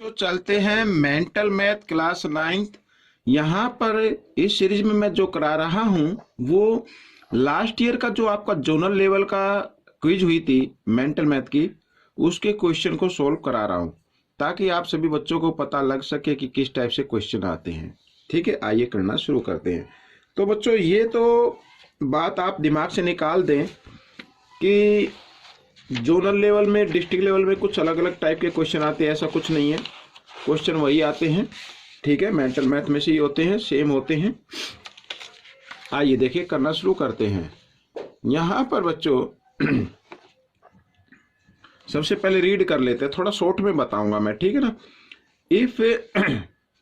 तो चलते हैं मेंटल मैथ क्लास 9th। यहाँ पर इस सीरीज में मैं जो करा रहा हूँ वो लास्ट ईयर का जो आपका जोनल लेवल का क्विज हुई थी मेंटल मैथ की, उसके क्वेश्चन को सोल्व करा रहा हूँ ताकि आप सभी बच्चों को पता लग सके कि किस टाइप से क्वेश्चन आते हैं। ठीक है, आइए करना शुरू करते हैं। तो बच्चों ये तो बात आप दिमाग से निकाल दें कि जोनल लेवल में, डिस्ट्रिक्ट लेवल में कुछ अलग अलग टाइप के क्वेश्चन आते हैं, ऐसा कुछ नहीं है। क्वेश्चन वही आते हैं, ठीक है, मेंटल मैथ में से ही होते हैं, सेम होते हैं। आइए देखिए, करना शुरू करते हैं। यहाँ पर बच्चों सबसे पहले रीड कर लेते हैं, थोड़ा शॉर्ट में बताऊंगा मैं, ठीक है ना। If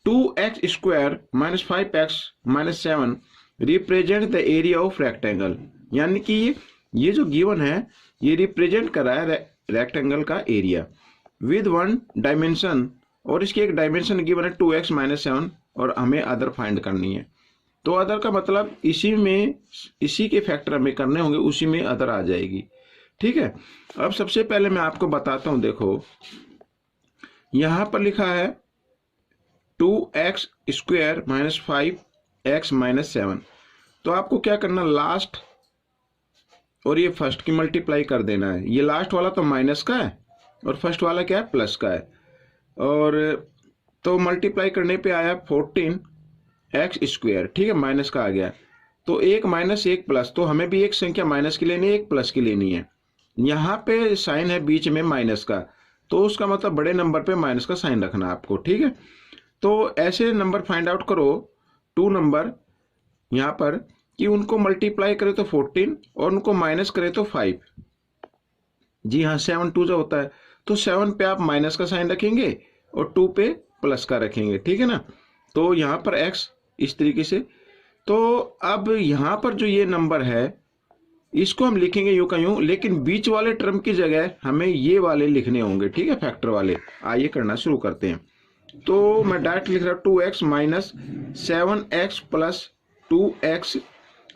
2x² minus 5x minus 7 represent the area of rectangle, यानी कि ये जो गिवन है ये रिप्रेजेंट कर रहा है रेक्टेंगल का एरिया विद वन डायमेंशन, और इसकी एक डायमेंशन गिवन है 2x माइनस 7 और हमें अदर फाइंड करनी है। तो अदर का मतलब इसी के फैक्टर हमें करने होंगे, उसी में अदर आ जाएगी। ठीक है, अब सबसे पहले मैं आपको बताता हूं। देखो यहां पर लिखा है 2x² माइनस 5x माइनस 7। तो आपको क्या करना, लास्ट और ये फर्स्ट की मल्टीप्लाई कर देना है। ये लास्ट वाला तो माइनस का है और फर्स्ट वाला क्या है, प्लस का है। और तो मल्टीप्लाई करने पे आया 14x², ठीक है, माइनस का आ गया। तो एक माइनस एक प्लस, तो हमें भी एक संख्या माइनस की लेनी है, एक प्लस की लेनी है। यहाँ पे साइन है बीच में माइनस का, तो उसका मतलब बड़े नंबर पे माइनस का साइन रखना आपको, ठीक है। तो ऐसे नंबर फाइंड आउट करो, 2 नंबर यहाँ पर, कि उनको मल्टीप्लाई करे तो 14 और उनको माइनस करे तो 5। जी हाँ, 7 2 जो होता है, तो 7 पे आप माइनस का साइन रखेंगे और 2 पे प्लस का रखेंगे, ठीक है ना। तो यहाँ पर x इस तरीके से। तो अब यहाँ पर जो ये नंबर है इसको हम लिखेंगे यूं का यूं, लेकिन बीच वाले टर्म की जगह हमें ये वाले लिखने होंगे, ठीक है, फैक्टर वाले। आइए करना शुरू करते हैं। तो मैं डायरेक्ट लिख रहा हूँ 2x minus 7x plus 2x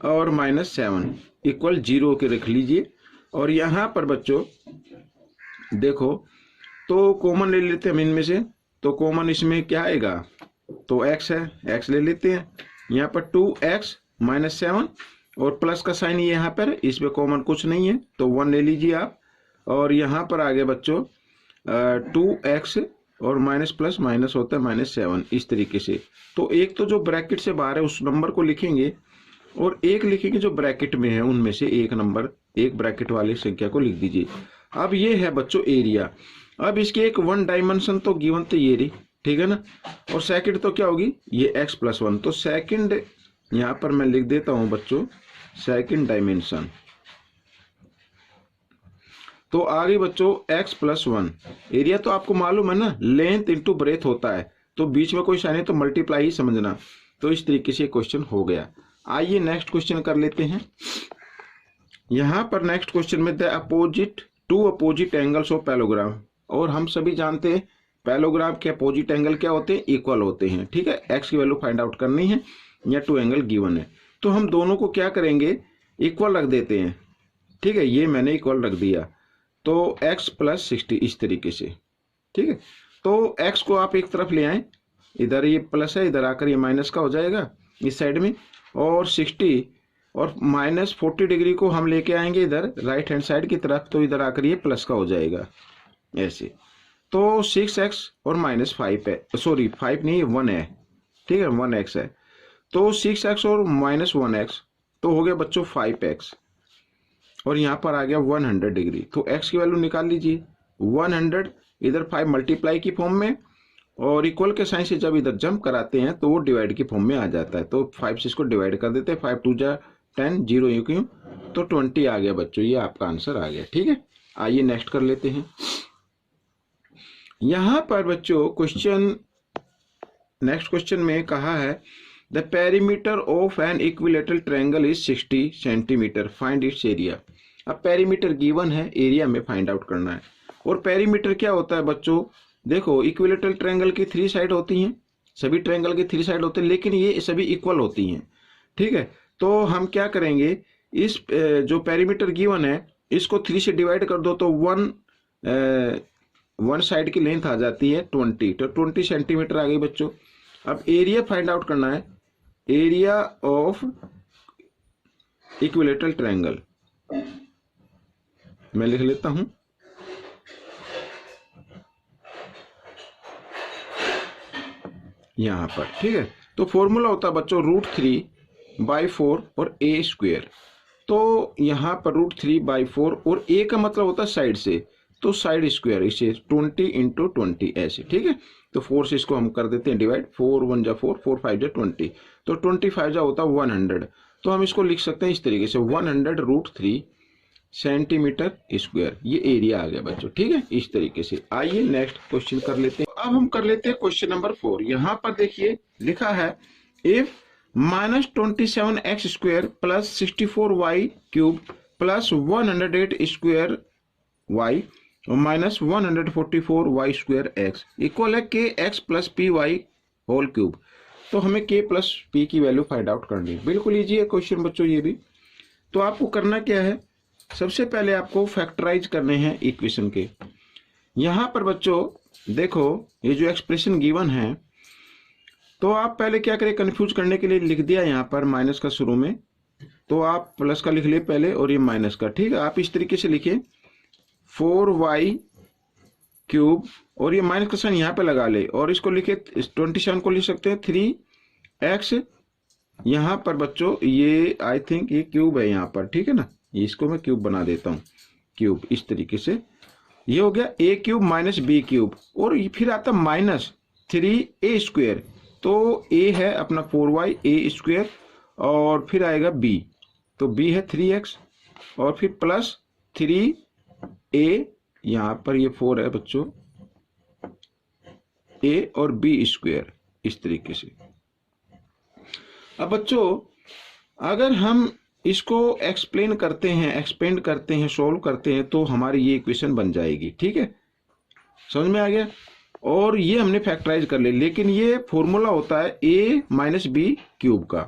और माइनस 7 इक्वल 0 के रख लीजिए। और यहाँ पर बच्चों देखो, तो कॉमन ले लेते हैं हम इनमें से। तो कॉमन इसमें क्या आएगा, तो x है, x ले लेते हैं। यहाँ पर 2x माइनस 7 और प्लस का साइन ये यहाँ पर, इसमें कॉमन कुछ नहीं है तो 1 ले लीजिए आप। और यहाँ पर आगे बच्चों 2x और माइनस प्लस माइनस होता है माइनस 7, इस तरीके से। तो एक तो जो ब्रैकेट से बाहर है उस नंबर को लिखेंगे और एक लिखेंगे जो ब्रैकेट में है, उनमें से एक नंबर, एक ब्रैकेट वाली संख्या को लिख दीजिए। अब ये है बच्चों एरिया। अब इसकी एक वन डायमेंशन तो गिवन तो ये रही, ठीक है ना, और सेकंड तो क्या होगी, ये x प्लस 1। तो सेकंड यहाँ पर मैं लिख देता हूं बच्चों सेकंड डायमेंशन। तो आगे बच्चों x प्लस 1। एरिया तो आपको मालूम है ना, लेंथ इंटू ब्रेथ होता है, तो बीच में कोई साइन है तो मल्टीप्लाई ही समझना। तो इस तरीके से क्वेश्चन हो गया। आइए नेक्स्ट क्वेश्चन कर लेते हैं। यहाँ पर नेक्स्ट क्वेश्चन में two opposite angles of parallelogram, और हम सभी जानते हैं पैलोग्राम के अपोजिट एंगल क्या होते हैं, इक्वल होते हैं, ठीक है। एक्स की वैल्यू फाइंड आउट करनी है या 2 एंगल गिवन है, तो हम दोनों को क्या करेंगे, इक्वल रख देते हैं, ठीक है। ये मैंने इक्वल रख दिया, तो x प्लस 60 इस तरीके से, ठीक है। तो x को आप एक तरफ ले आए, इधर ये प्लस है, इधर आकर ये माइनस का हो जाएगा इस साइड में, और 60 और माइनस 40 डिग्री को हम लेके आएंगे इधर राइट हैंड साइड की तरफ, तो इधर आकर ये प्लस का हो जाएगा ऐसे। तो 6x और माइनस 5 है, सॉरी 5 नहीं 1 है, ठीक है, 1x है। तो 6x और माइनस 1x तो हो गया बच्चों 5x, और यहाँ पर आ गया 100 डिग्री। तो x की वैल्यू निकाल लीजिए 100, इधर 5 मल्टीप्लाई की फॉर्म में, और इक्वल के साइन से जब इधर जंप कराते हैं तो वो डिवाइड की फॉर्म में आ जाता है। तो 5 से इसको डिवाइड कर देते हैं, 5 2 जा 10, 0 यूं क्यों, तो 20 आ गया बच्चों, ये आपका आंसर आ गया, ठीक है। आइए नेक्स्ट कर लेते हैं। यहाँ पर बच्चों नेक्स्ट क्वेश्चन में कहा है the perimeter of an equilateral triangle is 60 centimetre, find its area. अब पेरीमीटर गिवन है, एरिया में फाइंड आउट करना है। और पेरीमीटर क्या होता है बच्चों, देखो इक्विलेटरल ट्रायंगल की 3 साइड होती हैं, सभी ट्रायंगल की 3 साइड होते हैं, लेकिन ये सभी इक्वल होती हैं, ठीक है। तो हम क्या करेंगे, इस जो पेरीमीटर गिवन है इसको 3 से डिवाइड कर दो, तो 1 वन साइड की लेंथ आ जाती है 20, तो 20 सेंटीमीटर आ गई बच्चों। अब एरिया फाइंड आउट करना है, एरिया ऑफ इक्विलेटरल ट्रायंगल। मैं लिख लेता हूं, यहां पर, ठीक है। तो फॉर्मूला होता है बच्चों √3/4 और a स्क्वायर। तो यहाँ पर √3/4 और a का मतलब होता है साइड से, तो साइड स्क्वायर, इसे 20 × 20 ऐसे, ठीक है। तो 4 से इसको हम कर देते हैं डिवाइड, 4 × 1 = 4, 4 × 5 = 20, तो 25 होता है 100। तो हम इसको लिख सकते हैं इस तरीके से 100 √3 सेंटीमीटर स्क्वायर, ये एरिया आ गया बच्चों, ठीक है। इस तरीके से आइए नेक्स्ट क्वेश्चन कर लेते हैं। अब हम कर लेते हैं क्वेश्चन नंबर 4। यहाँ पर देखिए लिखा है if -27x² + 64y³ + 108 square y और -144y² x इक्वल है kx + py होल क्यूब। तो हमें k + p की वैल्यू फाइंड आउट करनी है। बिल्कुल इजी है क्वेश्चन बच्चों ये भी। तो आपको करना क्या है, सबसे पहले आपको फैक्टराइज करने हैं इक्वेशन के। यहां पर बच्चों देखो ये जो एक्सप्रेशन गिवन है, तो आप पहले क्या करें, कंफ्यूज करने के लिए लिख दिया यहाँ पर माइनस का शुरू में, तो आप प्लस का लिख लिए पहले और ये माइनस का, ठीक है। आप इस तरीके से लिखिए 4y³ और ये माइनस का साइन यहाँ पे लगा ले और इसको लिखे 27 को लिख सकते हैं 3x। यहाँ पर बच्चों ये आई थिंक ये क्यूब है यहाँ पर, ठीक है ना, इसको मैं क्यूब बना देता हूँ, क्यूब इस तरीके से। ये हो गया a³ - b³ और फिर आता -3a², तो a है अपना 4y² और फिर आएगा b, तो b है 3x और फिर प्लस 3a, यहाँ पर ये 4 है बच्चों, a और b², इस तरीके से। अब बच्चों अगर हम इसको एक्सप्लेन करते हैं, एक्सपेंड करते हैं, सोल्व करते हैं, तो हमारी ये इक्वेशन बन जाएगी, ठीक है। समझ में आ गया। और ये हमने फैक्टराइज कर ले, लेकिन ये फॉर्मूला होता है a - b³ का।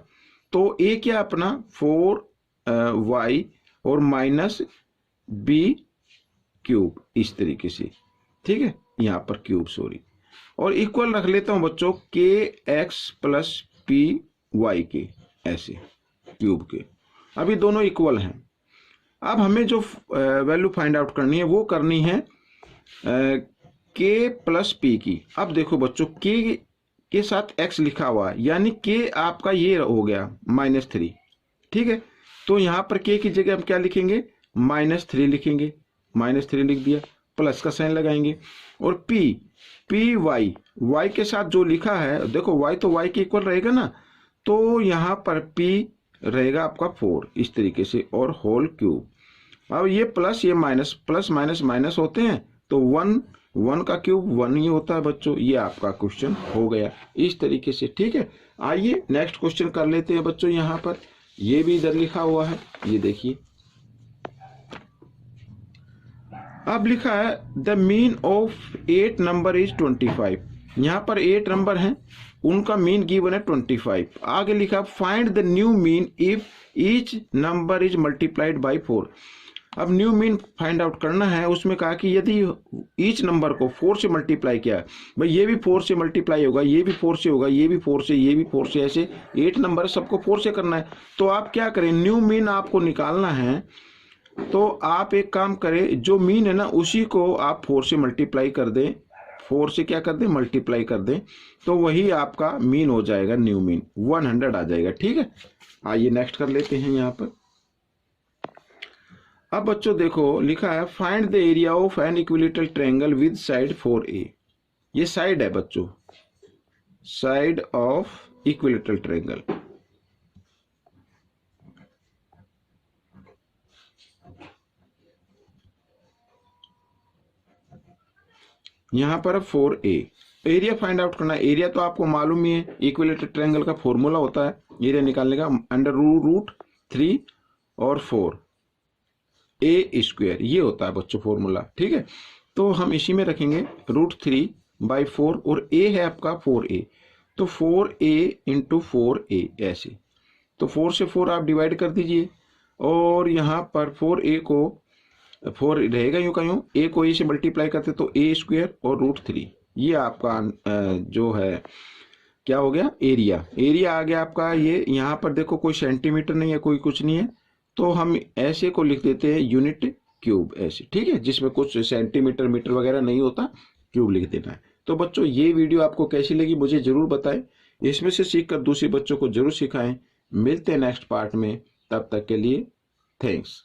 तो a क्या अपना 4y और -b³ इस तरीके से, ठीक है, यहाँ पर क्यूब सॉरी, और इक्वल रख लेता हूं बच्चों kx + py के, ऐसे क्यूब के। अभी दोनों इक्वल हैं। अब हमें जो वैल्यू फाइंड आउट करनी है वो करनी है k + p की। अब देखो बच्चों k के साथ x लिखा हुआ है, यानी k आपका ये हो गया -3, ठीक है। तो यहाँ पर k की जगह हम क्या लिखेंगे, -3 लिखेंगे, -3 लिख दिया, प्लस का साइन लगाएंगे। और p y के साथ जो लिखा है, देखो y तो y के इक्वल रहेगा ना, तो यहाँ पर p रहेगा आपका 4 इस तरीके से और होल क्यूब। अब ये प्लस ये माइनस, प्लस माइनस माइनस होते हैं, तो 1 का क्यूब 1 ही होता है बच्चों। ये आपका क्वेश्चन हो गया इस तरीके से, ठीक है। आइए नेक्स्ट क्वेश्चन कर लेते हैं बच्चों। यहाँ पर ये भी इधर लिखा हुआ है, ये देखिए। अब लिखा है the mean of 8 number is 25। यहाँ पर 8 नंबर हैं, उनका मीन गिवन है 25। आगे लिखा find the new mean if each number is multiplied by 4। अब न्यू मीन फाइंड आउट करना है। उसमें कहा कि यदि ईच नंबर को 4 से मल्टीप्लाई किया, भाई ये भी 4 से मल्टीप्लाई होगा, ये भी 4 से होगा, ये भी 4 से, ये भी 4 से, ऐसे 8 नंबर सबको 4 से करना है। तो आप क्या करें, न्यू मीन आपको निकालना है, तो आप एक काम करें, जो मीन है ना उसी को आप 4 से मल्टीप्लाई कर दें, 4 से क्या कर दें, मल्टीप्लाई कर दें, तो वही आपका मीन हो जाएगा, न्यू मीन 100 आ जाएगा, ठीक है। आइए नेक्स्ट कर लेते हैं यहाँ पर। अब बच्चों देखो लिखा है find the area of an equilateral triangle with side 4a। ये साइड है बच्चों, साइड ऑफ इक्विलेटरल ट्रायंगल। यहाँ पर 4a, एरिया फाइंड आउट करना है। एरिया तो आपको मालूम ही है, इक्विलेटरल ट्रायंगल का फॉर्मूला होता है एरिया निकालने का, √3 और 4a², ये होता है बच्चों फॉर्मूला, ठीक है। तो हम इसी में रखेंगे √3/4 और a है आपका 4a, तो 4a × 4a ऐसे, तो 4 से 4 आप डिवाइड कर दीजिए और यहाँ पर 4a को 4 रहेगा यूं का यूं, ए को ए से मल्टीप्लाई करते तो ए स्क्वायर और √3, ये आपका जो है क्या हो गया, एरिया। एरिया आ गया आपका ये, यहाँ पर देखो कोई सेंटीमीटर नहीं है, कोई कुछ नहीं है, तो हम ऐसे को लिख देते हैं यूनिट क्यूब ऐसे, ठीक है, जिसमें कुछ सेंटीमीटर मीटर वगैरह नहीं होता, क्यूब लिख देना है। तो बच्चों ये वीडियो आपको कैसी लगी मुझे जरूर बताएं, इसमें से सीखकर दूसरे बच्चों को जरूर सिखाएं। मिलते हैं नेक्स्ट पार्ट में, तब तक के लिए थैंक्स।